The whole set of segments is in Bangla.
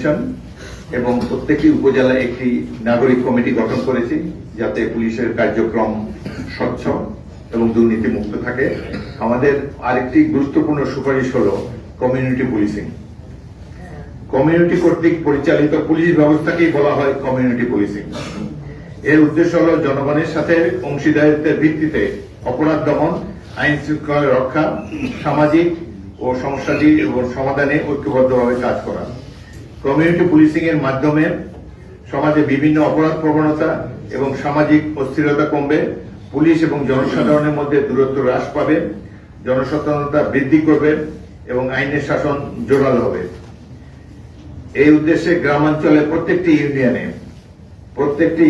কমিশন এবং প্রত্যেকটি উপজেলায় একটি নাগরিক কমিটি গঠন করেছি, যাতে পুলিশের কার্যক্রম স্বচ্ছ এবং দুর্নীতিমুক্ত থাকে। আমাদের আরেকটি গুরুত্বপূর্ণ সুপারিশ হল কমিউনিটি পুলিশিং। কমিউনিটি কর্তৃক পরিচালিত পুলিশ ব্যবস্থাকেই বলা হয় কমিউনিটি পুলিশিং। এর উদ্দেশ্য হল জনগণের সাথে অংশীদারিত্বের ভিত্তিতে অপরাধ দমন, আইন শৃঙ্খলা রক্ষা, সামাজিক ও সমস্যাটি এবং সমাধানে ঐক্যবদ্ধভাবে কাজ করা। কমিউনিটি পুলিশিং এর মাধ্যমে সমাজে বিভিন্ন অপরাধ প্রবণতা এবং সামাজিক অস্থিরতা কমবে, পুলিশ এবং জনসাধারণের মধ্যে দূরত্ব হ্রাস পাবে, জনসচেতনতা বৃদ্ধি করবে এবং আইনের শাসন জোরালো হবে। এই উদ্দেশ্যে গ্রামাঞ্চলে প্রত্যেকটি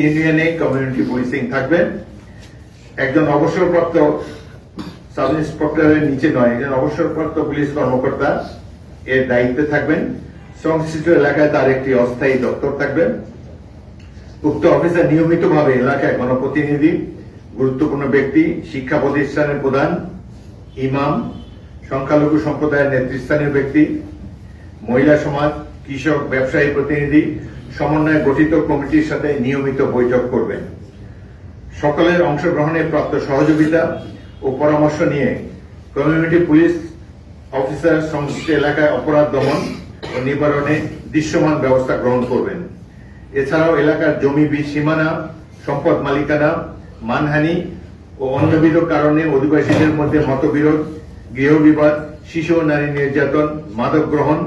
ইউনিয়নে কমিউনিটি পুলিশিং থাকবে। একজন অবসরপ্রাপ্ত সাব ইন্সপেক্টরের নিচে নয়, একজন অবসরপ্রাপ্ত পুলিশ কর্মকর্তা এর দায়িত্বে থাকবেন। সংশ্লিষ্ট এলাকায় তার একটি অস্থায়ী দপ্তর থাকবে। উক্ত অফিসার নিয়মিতভাবে এলাকায় গণপ্রতিনিধি, গুরুত্বপূর্ণ ব্যক্তি, শিক্ষা প্রতিষ্ঠানের প্রধান, ইমাম, সংখ্যালঘু সম্প্রদায়ের নেতৃস্থানীয় ব্যক্তি, মহিলা সমাজ, কৃষক, ব্যবসায়ী প্রতিনিধি সমন্বয়ে গঠিত কমিটির সাথে নিয়মিত বৈঠক করবেন। সকলের অংশগ্রহণে প্রাপ্ত সহযোগিতা ও পরামর্শ নিয়ে কমিউনিটি পুলিশ অফিসার সংশ্লিষ্ট এলাকায় অপরাধ দমন ও নিবারণে দৃশ্যমান ব্যবস্থা গ্রহণ করবেন। এছাড়াও এলাকার জমি সীমানা, সম্পদ মালিকানা, মানহানি ও অন্যবিধ কারণে অধিবাসীদের মধ্যে মতবিরোধ, গৃহবিবাদ, শিশু ও নারী নির্যাতন, মাদক গ্রহণ,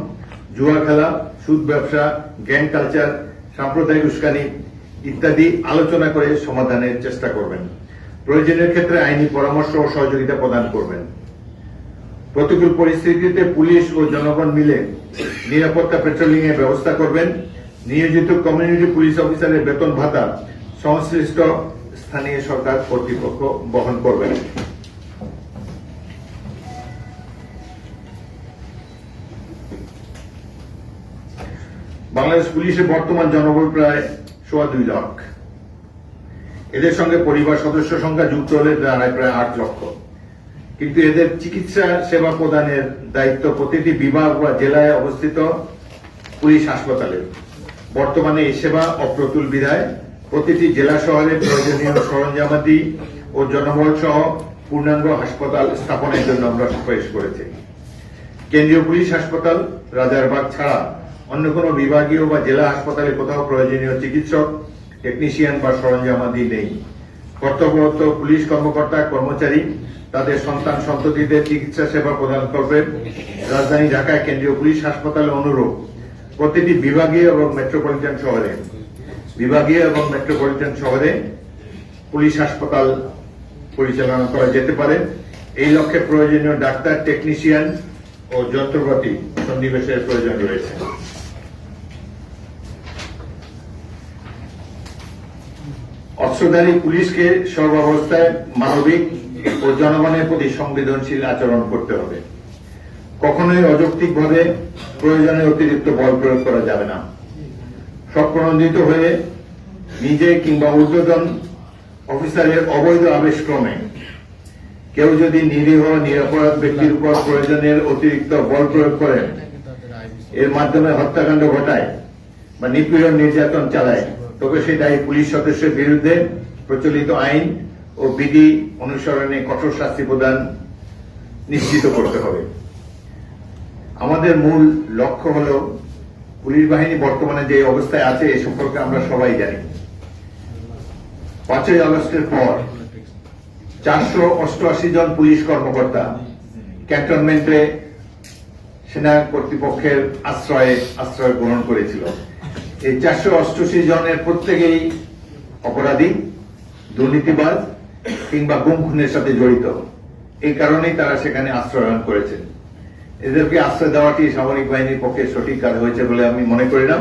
জুয়া খেলা, সুদ ব্যবসা, গ্যাং কালচার, সাম্প্রদায়িক উস্কানি ইত্যাদি আলোচনা করে সমাধানের চেষ্টা করবেন। প্রয়োজনীয় ক্ষেত্রে আইনি পরামর্শ ও সহযোগিতা প্রদান করবেন। প্রতিকূল পরিস্থিতিতে পুলিশ ও জনগণ মিলে নিরাপত্তা পেট্রোলিং এর ব্যবস্থা করবেন। নিয়োজিত কমিউনিটি পুলিশ অফিসারের বেতন ভাতা সংশ্লিষ্ট স্থানীয় সরকার কর্তৃপক্ষ বহন করবেন। বাংলাদেশ পুলিশের বর্তমান জনবল প্রায় 2.25 লাখ। এদের সঙ্গে পরিবার সদস্য সংখ্যা যুক্ত হলে দাঁড়ায় প্রায় 8 লক্ষ। কিন্তু এদের চিকিৎসা সেবা প্রদানের দায়িত্ব প্রতিটি বিভাগ বা জেলায় অবস্থিত পুলিশ হাসপাতালে। বর্তমানে এই সেবা অপ্রতুল বিধায় প্রতিটি জেলা শহরে প্রয়োজনীয় সরঞ্জামাদি ও জনবল সহ পূর্ণাঙ্গ হাসপাতাল স্থাপনের জন্য আমরা সুপারিশ করেছি। কেন্দ্রীয় পুলিশ হাসপাতাল রাজারবাগ ছাড়া অন্য কোনো বিভাগীয় বা জেলা হাসপাতালে কোথাও প্রয়োজনীয় চিকিৎসক, টেকনিশিয়ান বা সরঞ্জামাদি নেই। কর্তব্যরত পুলিশ কর্মকর্তা কর্মচারী তাদের সন্তান সন্ততিদের চিকিৎসা সেবা প্রদান করবেন। রাজধানী ঢাকায় কেন্দ্রীয় পুলিশ হাসপাতালে অনুরূপ প্রতিটি বিভাগীয় এবং মেট্রোপলিটন শহরে পুলিশ হাসপাতাল পরিচালনা করা যেতে পারে। এই লক্ষ্যে প্রয়োজনীয় ডাক্তার, টেকনিশিয়ান ও যন্ত্রপাতি সন্নিবেশের প্রয়োজন রয়েছে। অস্ত্রধারী পুলিশকে সর্বাবস্থায় মানবিক ও জনগণের প্রতি সংবেদনশীল আচরণ করতে হবে। কখনোই অযৌক্তিকভাবে প্রয়োজনে অতিরিক্ত বল প্রয়োগ করা যাবে না। স্বপ্রণোদিত হয়ে নিজে কিংবা ঊর্ধ্বতন অফিসারের অবৈধ আবেশক্রমে কেউ যদি নিরীহ নিরপরাধ ব্যক্তির উপর প্রয়োজনের অতিরিক্ত বল প্রয়োগ করেন, এর মাধ্যমে হত্যাকাণ্ড ঘটায় বা নিপীড়ন নির্যাতন চালায়, তবে সে দায়ী পুলিশ সদস্যের বিরুদ্ধে প্রচলিত আইন ও বিধি অনুসরণে কঠোর শাস্তি প্রদান নিশ্চিত করতে হবে। আমাদের মূল লক্ষ্য হল পুলিশ বাহিনী বর্তমানে যে অবস্থায় আছে এ সম্পর্কে আমরা সবাই জানি। 5ই আগস্টের পর 488 জন পুলিশ কর্মকর্তা ক্যান্টনমেন্টে সেনা কর্তৃপক্ষের আশ্রয় গ্রহণ করেছিল। এই 488 জনের প্রত্যেকেই অপরাধী, দুর্নীতিবাজ কিংবা গুম খুনের সাথে জড়িত। এই কারণেই তারা সেখানে আশ্রয় করেছেন। এদেরকে আশ্রয় দেওয়াটি সামরিক বাহিনীর পক্ষে সঠিক কাজ হয়েছে বলে আমি মনে করি না।